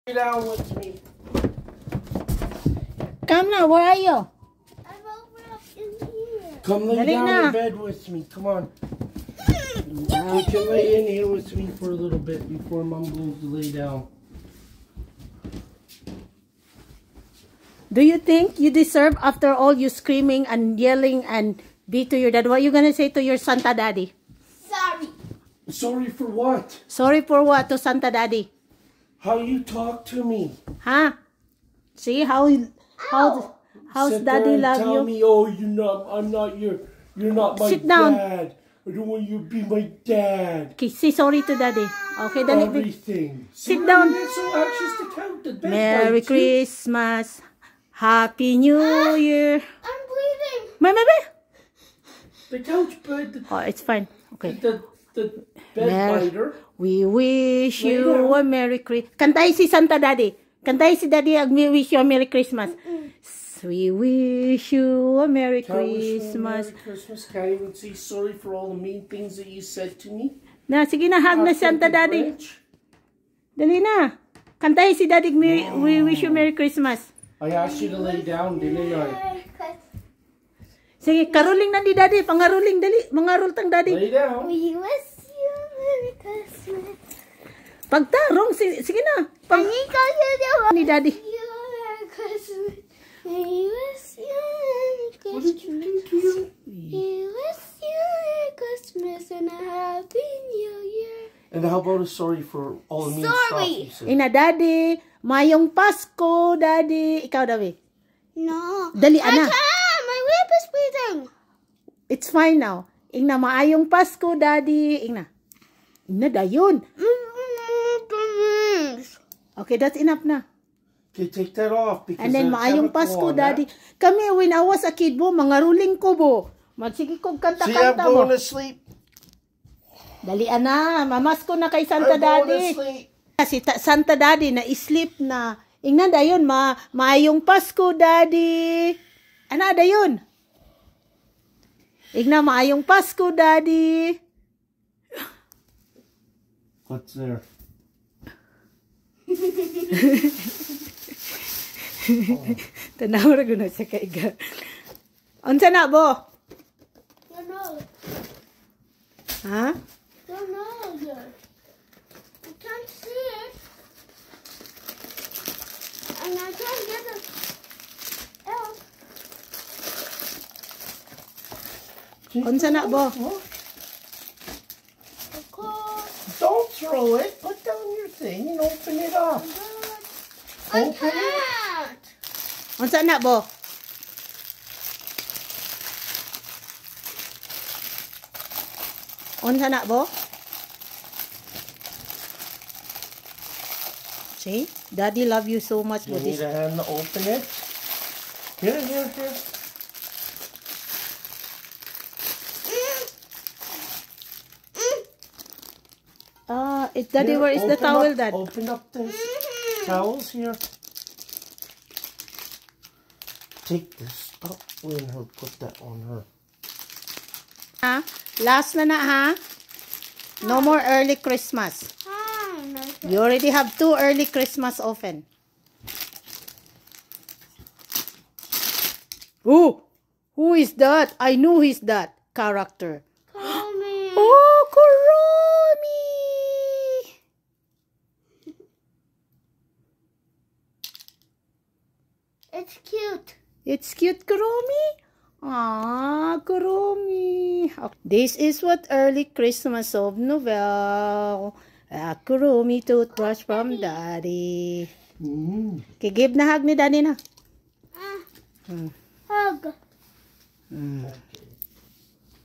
Lay down with me. Come now, where are you? I'm over up in here. Come lay down in bed with me. Come on. You can lay in here with me for a little bit before Mom goes to lay down. Do you think you deserve, after all you screaming and yelling and be to your dad? What are you gonna say to your Santa Daddy? Sorry. Sorry for what? Sorry for what to Santa Daddy? How you talk to me? Huh? See how's Sit Daddy there and love tell you? me, oh, you're not my Sit down. dad. I don't want you to be my dad. Okay, say sorry to Daddy. Okay, dali. Everything. Sit down. You're so anxious to count the bed. Merry Christmas. Happy New Year. I'm bleeding. Maybe? The couch bed. Oh, it's fine. Okay. The bed biter. We wish you a Merry Christmas. Kantay si Santa Daddy. Kantay si Daddy ag wish you a Merry Christmas. We wish you a Merry Christmas. Merry Christmas. Can't even say sorry for all the mean things that you said to me. Na, sige na, hug na Santa Daddy. Dali na. Kantay si Daddy, we wish you Merry Christmas. I asked you to lay down, didn't I? Sige, karuling na di Daddy. Pangaruling, dali. Mangarul tang Daddy. Lay down. We wish you a Merry Christmas. Pagtarong, sige na. I think I'll get you Ni Daddy. a Merry Christmas. We wish you a Merry What did you do to you? We wish you a Merry Christmas and a Happy New Year. And how about a sorry for all the mean Sorry. stuff you said? Ina Daddy, mayong Pasko Daddy. Ikaw Daddy. No. Dali, I ana. can't. My lip is bleeding. It's fine now. Ingna, maayong Pasko Daddy. Ingna. Ingna, dayon. Okay, that's enough na. Okay, take that off. Because And then, that's maayong chemical Pasko, on that. Daddy. Kami, when I was a kid mo, mga ruling ko bo. Magsige kong See, I'm kanta-kanta mo. going to sleep. Dali, ana. Mamasko na kay Santa I'm going to Daddy. sleep. Si Santa Daddy na sleep na. Ingna, dayon. Maayong Pasko, Daddy. Ana, dayon. Ingna, maayong Pasko, Daddy. What's there? Tanaw ra guna siya kaiga. Unsa na bo? Your nose. Ha? Your nose. I can't see it. And I can't get it out. Unsa na bo? Of course. Don't throw it. Put down your thing and open it up. I Open it. can't. Unsa na bo? Unsa na bo? See? Daddy love you so much You for need this. a hand to open it. Here. Daddy, Here, where is the open towel, up, Dad? Open up the towels here. Take this up and her put that on her. Ha? Last na ha? No more early Christmas. You already have 2 early Christmas open. Oh, who is that? I know who is that character. Mommy. Oh, Kuromi! It's cute. It's cute, Kuromi. Ah, Kuromi. This is what early Christmas of Novel. A Kuromi toothbrush from Daddy. Okay, give na hug ni Daddy na. Hug.